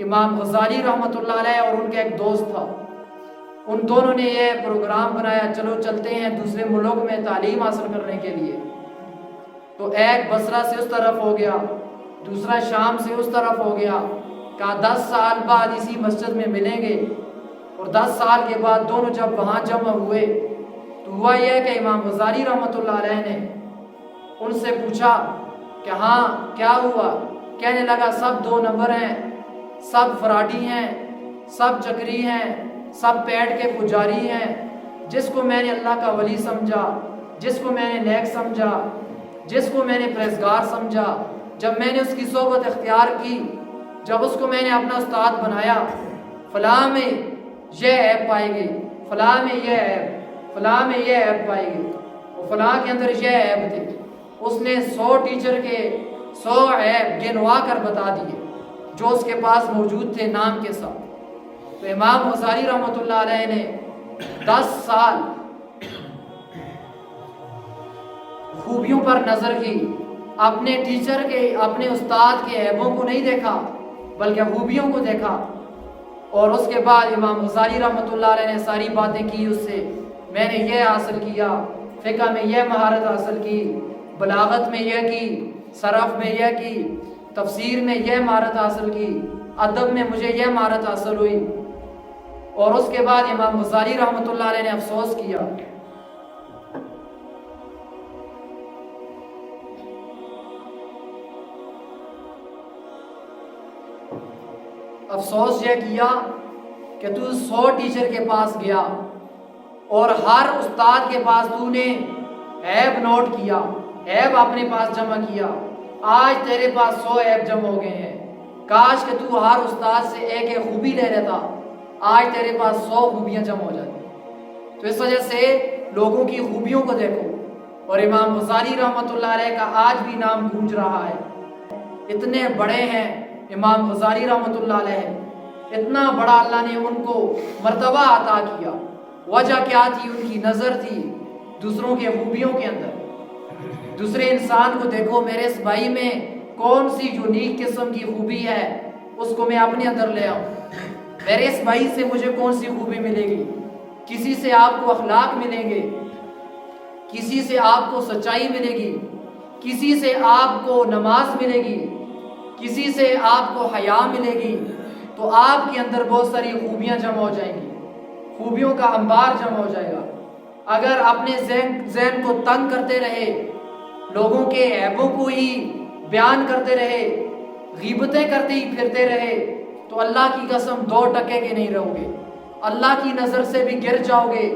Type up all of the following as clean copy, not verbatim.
امام غزالی رحمۃ اللہ علیہ اور ان کا ایک دوست تھا، ان دونوں نے یہ پروگرام بنایا، چلو چلتے ہیں دوسرے ملک میں تعلیم حاصل کرنے کے لیے۔ تو ایک بصرہ سے اس طرف ہو گیا، دوسرا شام سے اس طرف ہو گیا، کہا 10 سال بعد اسی مسجد میں ملیں گے۔ اور 10 سال کے بعد دونوں جب وہاں جمع ہوئے تو ہوا یہ کہ امام غزالی رحمۃ اللہ علیہ نے ان سے پوچھا کہ ہاں کیا ہوا؟ کہنے لگا سب 2 نمبر ہیں، سب فراڈی ہیں، سب چکری ہیں، سب پیٹ کے پجاری ہیں۔ جس کو میں نے اللہ کا ولی سمجھا، جس کو میں نے نیک سمجھا، جس کو میں نے پرہیزگار سمجھا، جب میں نے اس کی صحبت اختیار کی، جب اس کو میں نے اپنا استاد بنایا، فلاں میں یہ عیب پائی گئی، فلاں میں یہ عیب، فلاں میں یہ عیب پائی گئی، اور فلاں کے اندر یہ عیب تھی۔ اس نے 100 ٹیچر کے 100 عیب گنوا کر بتا دیے جو اس کے پاس موجود تھے نام کے ساتھ۔ تو امام غزالی رحمۃ اللہ علیہ نے 10 سال خوبیوں پر نظر کی، اپنے ٹیچر کے، اپنے استاد کے عیبوں کو نہیں دیکھا بلکہ خوبیوں کو دیکھا۔ اور اس کے بعد امام غزالی رحمۃ اللہ علیہ نے ساری باتیں کی اس سے، میں نے یہ حاصل کیا، فقہ میں یہ مہارت حاصل کی، بلاغت میں یہ کی، صرف میں یہ کی، تفسیر میں یہ مہارت حاصل کی، ادب میں مجھے یہ مہارت حاصل ہوئی۔ اور اس کے بعد امام غزالی رحمۃ اللہ علیہ نے افسوس کیا، افسوس یہ کیا کہ تو 100 ٹیچر کے پاس گیا اور ہر استاد کے پاس تو نے عیب نوٹ کیا، عیب اپنے پاس جمع کیا، آج تیرے پاس 100 عیب جمع ہو گئے ہیں۔ کاش کہ تو ہر استاد سے ایک ایک خوبی لے لیتا، آج تیرے پاس 100 خوبیاں جمع ہو جاتی۔ تو اس وجہ سے لوگوں کی خوبیوں کو دیکھو۔ اور امام غزالی رحمۃ اللہ علیہ کا آج بھی نام گونج رہا ہے، اتنے بڑے ہیں امام غزالی رحمۃ اللہ علیہ، اتنا بڑا اللہ نے ان کو مرتبہ عطا کیا۔ وجہ کیا تھی؟ ان کی نظر تھی دوسروں کے خوبیوں کے اندر۔ دوسرے انسان کو دیکھو، میرے اس بھائی میں کون سی یونیک قسم کی خوبی ہے، اس کو میں اپنے اندر لے آؤں۔ میرے اس بھائی سے مجھے کون سی خوبی ملے گی؟ کسی سے آپ کو اخلاق ملیں گے، کسی سے آپ کو سچائی ملے گی، کسی سے آپ کو نماز ملے گی، کسی سے آپ کو حیا ملے گی، تو آپ کے اندر بہت ساری خوبیاں جمع ہو جائیں گی، خوبیوں کا انبار جمع ہو جائے گا۔ اگر اپنے ذہن کو تنگ کرتے رہے، لوگوں کے عیبوں کو ہی بیان کرتے رہے، غیبتیں کرتے ہی پھرتے رہے، تو اللہ کی قسم 2% کے نہیں رہو گے، اللہ کی نظر سے بھی گر جاؤ گے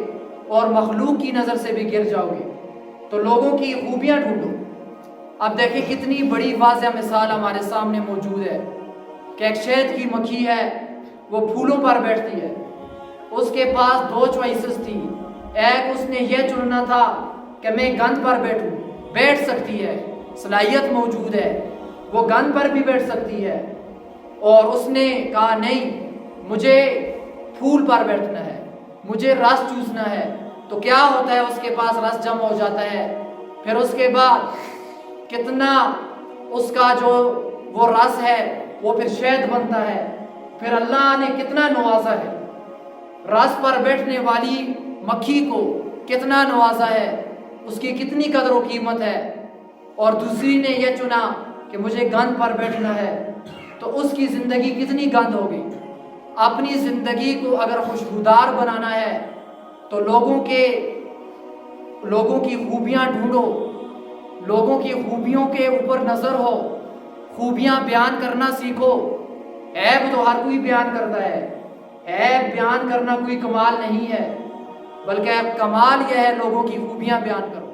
اور مخلوق کی نظر سے بھی گر جاؤ گے۔ تو لوگوں کی خوبیاں ڈھونڈو۔ اب دیکھیں کتنی بڑی واضح مثال ہمارے سامنے موجود ہے کہ ایک شہد کی مکھی ہے، وہ پھولوں پر بیٹھتی ہے، اس کے پاس 2 چوائسز تھی، ایک اس نے یہ چننا تھا کہ میں گند پر بیٹھوں، بیٹھ سکتی ہے، صلاحیت موجود ہے، وہ گند پر بھی بیٹھ سکتی ہے، اور اس نے کہا نہیں مجھے پھول پر بیٹھنا ہے، مجھے رس چوسنا ہے۔ تو کیا ہوتا ہے؟ اس کے پاس رس جمع ہو جاتا ہے، پھر اس کے بعد کتنا اس کا جو وہ رس ہے وہ پھر شہد بنتا ہے، پھر اللہ نے کتنا نوازا ہے، رس پر بیٹھنے والی مکھی کو کتنا نوازا ہے، اس کی کتنی قدر و قیمت ہے۔ اور دوسری نے یہ چنا کہ مجھے گند پر بیٹھنا ہے، تو اس کی زندگی کتنی گند ہوگی۔ اپنی زندگی کو اگر خوشبودار بنانا ہے تو لوگوں کی خوبیاں ڈھونڈو، لوگوں کی خوبیوں کے اوپر نظر ہو، خوبیاں بیان کرنا سیکھو۔ عیب تو ہر کوئی بیان کرتا ہے، عیب بیان کرنا کوئی کمال نہیں ہے، بلکہ کمال یہ ہے لوگوں کی خوبیاں بیان کرنا۔